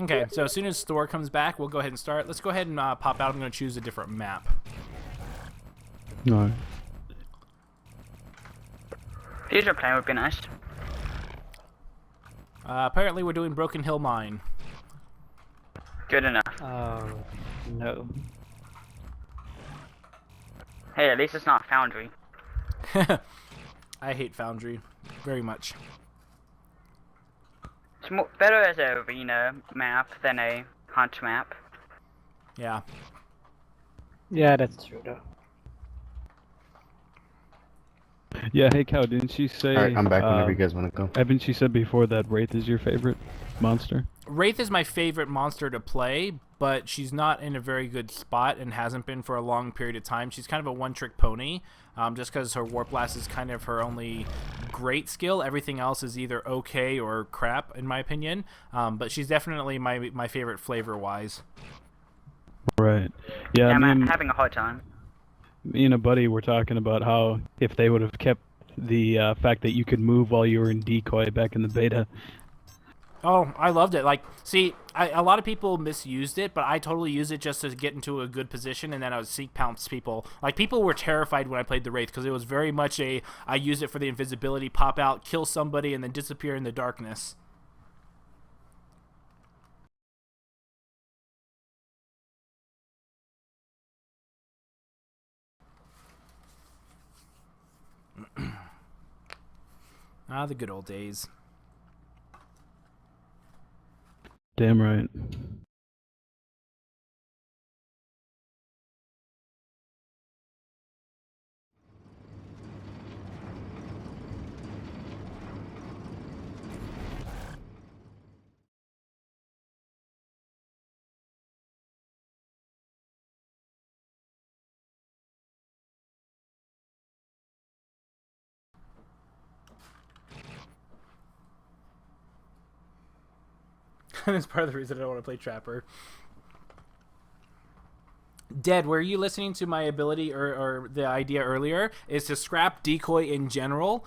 Okay, so as soon as Thor comes back, we'll go ahead and start. Let's go ahead and pop out. I'm going to choose a different map. Alright. Future plane would be nice. Apparently, we're doing Broken Hill Mine. Good enough. Oh, no. Hey, at least it's not Foundry. I hate Foundry very much. It's better as a arena map than a hunt map. Yeah. Yeah, that's true, though. Yeah, hey Cow, didn't she say... Alright, I'm back whenever you guys want to go. Haven't she said before that Wraith is your favorite monster? Wraith is my favorite monster to play, but she's not in a very good spot and hasn't been for a long period of time. She's kind of a one-trick pony, just because her Warp Blast is kind of her only great skill. Everything else is either okay or crap, in my opinion. But she's definitely my favorite flavor-wise. Right. Yeah, Yeah, I I'm mean, having a hard time. me and a buddy were talking about how if they would have kept the fact that you could move while you were in decoy back in the beta. Oh, I loved it. Like, see, a lot of people misused it, but I totally used it just to get into a good position, and then I would seek pounce people. Like, people were terrified when I played the Wraith, because it was very much I used it for the invisibility, pop out, kill somebody, and then disappear in the darkness. Ah, the good old days. Damn right. That's part of the reason I don't want to play Trapper. Dead, were you listening to my ability or the idea earlier is to scrap decoy in general?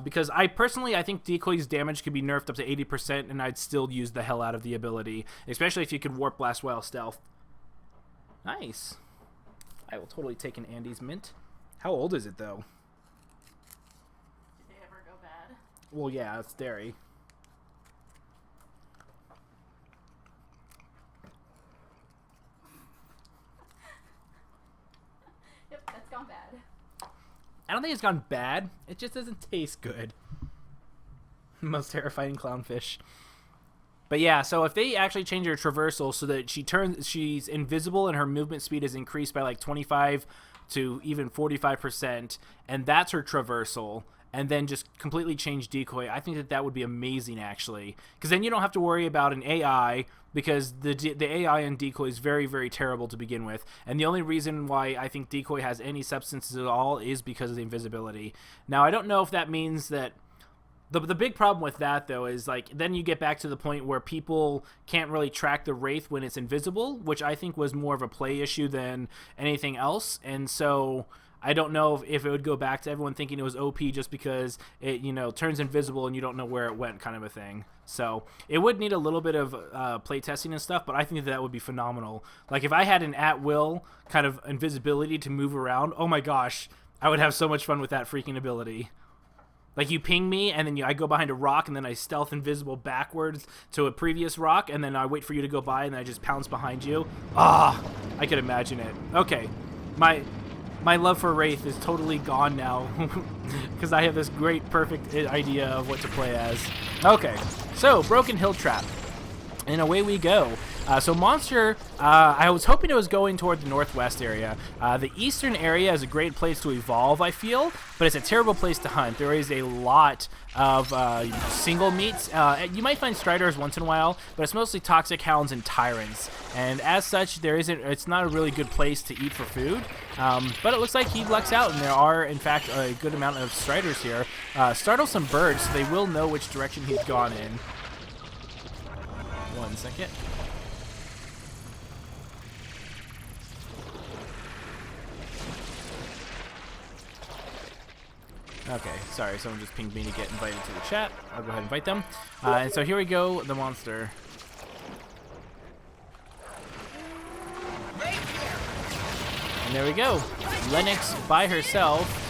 Because I think decoy's damage could be nerfed up to 80% and I'd still use the hell out of the ability, especially if you could Warp Blast while stealth. Nice. I will totally take an Andy's Mint. How old is it, though? Did they ever go bad? Well, yeah, it's dairy. Yep, that's gone bad. I don't think it's gone bad. It just doesn't taste good. Most terrifying clownfish. But yeah, so if they actually change her traversal so that she's invisible and her movement speed is increased by like 25 to even 45%, and that's her traversal, and then just completely change decoy, I think that would be amazing, actually. Because then you don't have to worry about an AI, because the AI in decoy is very, very terrible to begin with. And the only reason why I think decoy has any substance at all is because of the invisibility. Now, I don't know if that means that... The big problem with that, though, is like then you get back to the point where people can't really track the Wraith when it's invisible, which I think was more of a play issue than anything else. And so I don't know if it would go back to everyone thinking it was OP just because it, turns invisible and you don't know where it went, kind of a thing. So it would need a little bit of play testing and stuff, but I think that would be phenomenal. Like if I had an at-will kind of invisibility to move around, oh my gosh, I would have so much fun with that freaking ability. Like, you ping me, and then I go behind a rock, and then I stealth invisible backwards to a previous rock, and then I wait for you to go by, and then I just pounce behind you. Ah, I could imagine it. Okay, my love for Wraith is totally gone now, because I have this great, perfect idea of what to play as. Okay, so, Broken Hill Trap. And away we go. So monster, I was hoping it was going toward the northwest area. The eastern area is a great place to evolve, I feel, but it's a terrible place to hunt. There is a lot of single meats. You might find striders once in a while, but it's mostly toxic hounds and tyrants. And as such, it's not a really good place to eat for food. But it looks like he lucks out, and there are, in fact, a good amount of striders here. Startle some birds so they will know which direction he's gone in. 1 second. Okay, sorry, someone just pinged me to get invited to the chat. I'll go ahead and invite them. And so here we go, the monster. And there we go. Lennox by herself.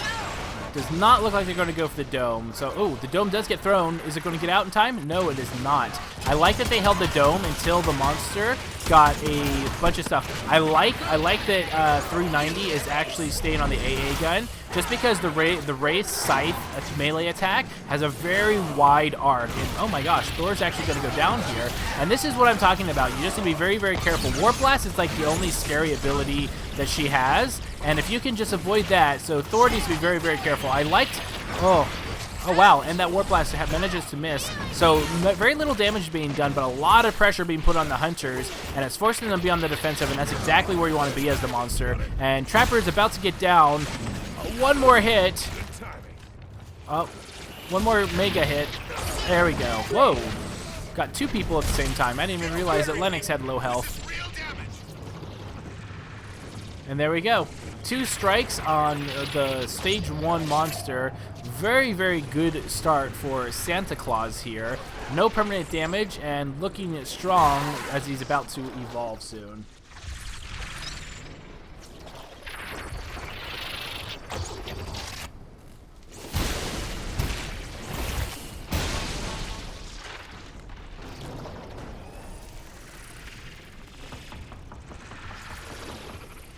Does not look like they're going to go for the dome. So, oh, the dome does get thrown. Is it going to get out in time? No, it is not. I like that they held the dome until the monster got a bunch of stuff. I like that 390 is actually staying on the AA gun, just because the Wraith Scythe melee attack has a very wide arc. And oh my gosh, Thor's actually going to go down here. And this is what I'm talking about. You just need to be very, very careful. Warp Blast is like the only scary ability that she has. And if you can just avoid that, so Thor needs to be very, very careful. I liked, oh wow, and that Warp Blast manages to miss. So very little damage being done, but a lot of pressure being put on the hunters, and it's forcing them to be on the defensive, and that's exactly where you want to be as the monster. And Trapper is about to get down. One more hit. Oh, one more mega hit. There we go. Whoa. Got two people at the same time. I didn't even realize that Lennox had low health. And there we go. 2 strikes on the stage 1 monster. Very, very good start for Santa Claus here. No permanent damage and looking strong as he's about to evolve soon.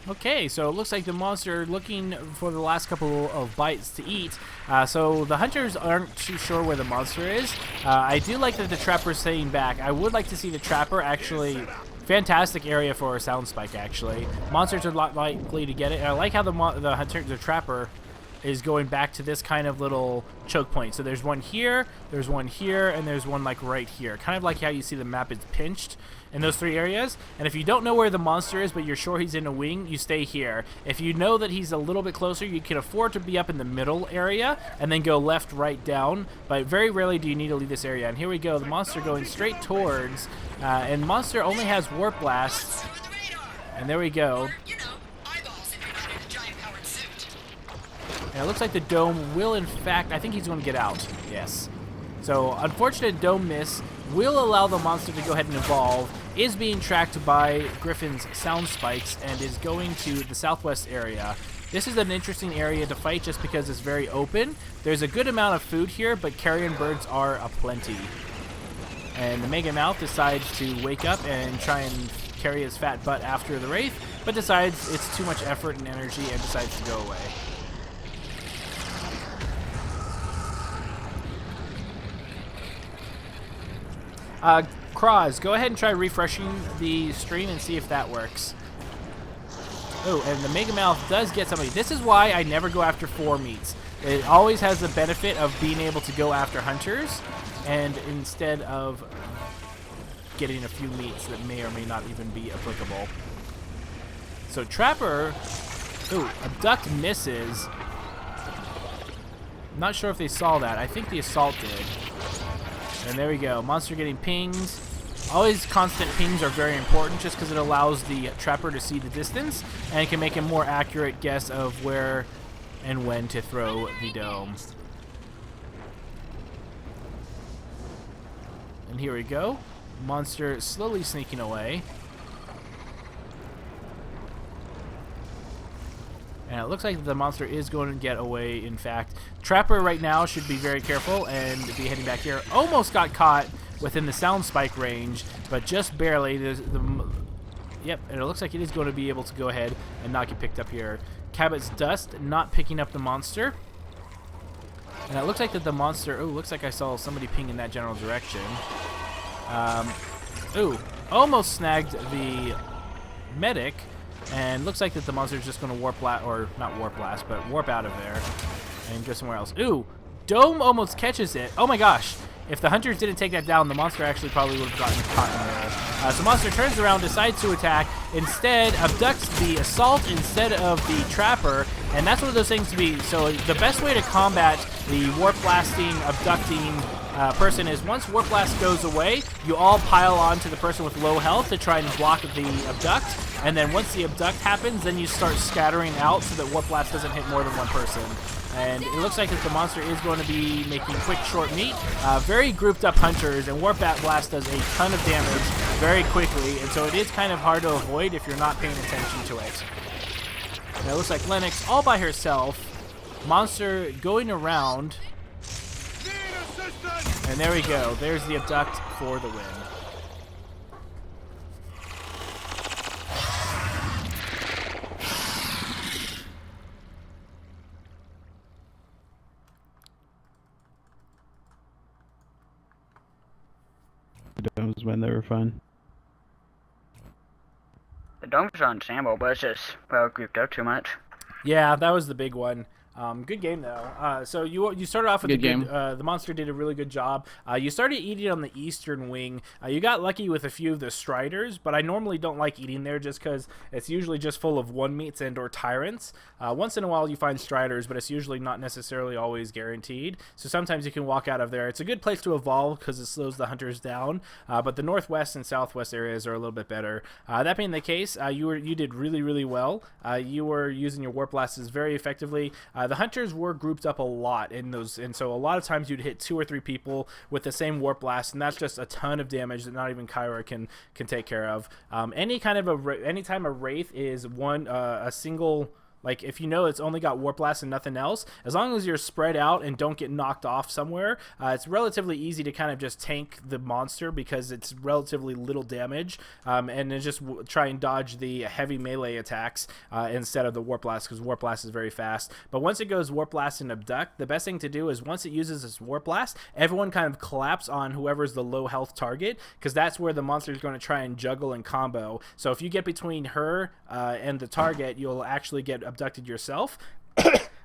Okay, so it looks like the monster looking for the last couple of bites to eat. So the hunters aren't too sure where the monster is. I do like that the Trapper's staying back. I would like to see the Trapper actually... Fantastic area for a sound spike, actually. Monsters are not likely to get it. And I like how the Trapper is going back to this kind of little choke point. So there's one here, and there's one like right here. Kind of like how you see the map is pinched in those 3 areas. And if you don't know where the monster is, but you're sure he's in a wing, you stay here. If you know that he's a little bit closer, you can afford to be up in the middle area and then go left, right, down. But very rarely do you need to leave this area. And here we go, the monster going straight towards, and monster only has Warp Blast. And there we go. And it looks like the dome will, in fact, I think he's going to get out. Yes. So, unfortunate dome miss will allow the monster to go ahead and evolve. Is being tracked by Griffin's sound spikes and is going to the southwest area. This is an interesting area to fight just because it's very open. There's a good amount of food here, but carrion birds are aplenty. And the Mega Mouth decides to wake up and try and carry his fat butt after the Wraith, but decides it's too much effort and energy and decides to go away. Kraz, go ahead and try refreshing the stream and see if that works. Oh, and the Mega Mouth does get somebody. This is why I never go after 4 meats. It always has the benefit of being able to go after hunters, and instead of getting a few meats that may or may not even be applicable. So Trapper, ooh, Abduct misses. Not sure if they saw that. I think the Assault did. And there we go. Monster getting pings. Always constant pings are very important just because it allows the Trapper to see the distance and it can make a more accurate guess of where and when to throw the dome. And here we go. Monster slowly sneaking away. And it looks like the monster is going to get away, in fact. Trapper right now should be very careful and be heading back here. Almost got caught within the sound spike range, but just barely. Yep, and it looks like it is going to be able to go ahead and not get picked up here. Cabot's Dust not picking up the monster. And it looks like that the monster... Oh, looks like I saw somebody ping in that general direction. Ooh, almost snagged the medic. And looks like that the monster is just going to warp blast, or not warp blast, but warp out of there and go somewhere else. Ooh, Dome almost catches it. Oh my gosh. If the hunters didn't take that down, the monster actually probably would have gotten caught in there. So monster turns around, decides to attack, instead abducts the Assault instead of the Trapper, and that's one of those things to be. So the best way to combat the warp blasting, abducting person is once warp blast goes away, you all pile on to the person with low health to try and block the abduct, and then once the abduct happens, then you start scattering out so that warp blast doesn't hit more than one person. And it looks like that the monster is going to be making quick, short meat. Very grouped up hunters, and Warp Blast does a ton of damage very quickly, and so it is kind of hard to avoid if you're not paying attention to it. And it looks like Lennox all by herself. Monster going around. And there we go. There's the abduct for the win. Domes when they were fun. The domes are ensemble, but it's just, well, grouped up too much. Yeah, that was the big one. Good game though. So you started off with Good a game. good. The monster did a really good job. You started eating on the eastern wing. You got lucky with a few of the striders, but I normally don't like eating there just because it's usually just full of one meats and or tyrants. Once in a while you find striders, but it's usually not necessarily always guaranteed. So sometimes you can walk out of there. It's a good place to evolve because it slows the hunters down. But the northwest and southwest areas are a little bit better. That being the case, you did really well. You were using your warp blasts very effectively. The hunters were grouped up a lot in those, and so a lot of times you'd hit 2 or 3 people with the same warp blast, and that's just a ton of damage that not even Kyra can take care of. Anytime a wraith is a single. Like, if you know it's only got Warp Blast and nothing else, as long as you're spread out and don't get knocked off somewhere, it's relatively easy to kind of just tank the monster because it's relatively little damage, and then just try and dodge the heavy melee attacks instead of the Warp Blast, because Warp Blast is very fast. But once it goes Warp Blast and Abduct, the best thing to do is once it uses its Warp Blast, everyone kind of collapse on whoever's the low health target, because that's where the monster is going to try and juggle and combo. So if you get between her and the target, you'll actually get abducted yourself,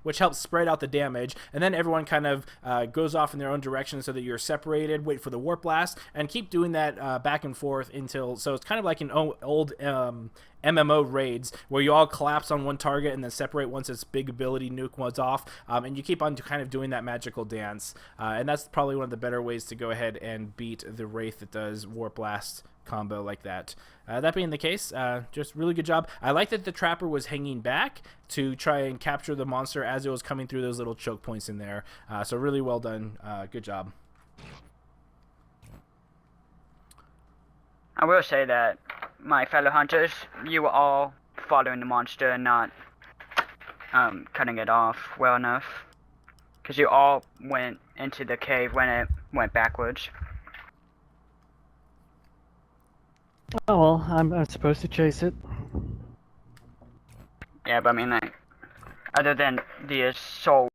which helps spread out the damage, and then everyone kind of goes off in their own direction so that you're separated, wait for the warp blast, and keep doing that back and forth until, so it's kind of like an old MMO raids where you all collapse on one target and then separate once its big ability nuke was off, and you keep on kind of doing that magical dance, and that's probably one of the better ways to go ahead and beat the wraith that does warp blast combo like that. That being the case, just really good job. I like that the trapper was hanging back to try and capture the monster as it was coming through those little choke points in there. So really well done. Good job. I will say that my fellow hunters, you were all following the monster and not cutting it off well enough, because you all went into the cave when it went backwards. Oh well, I'm supposed to chase it. Yeah, but I mean, like, other than the assault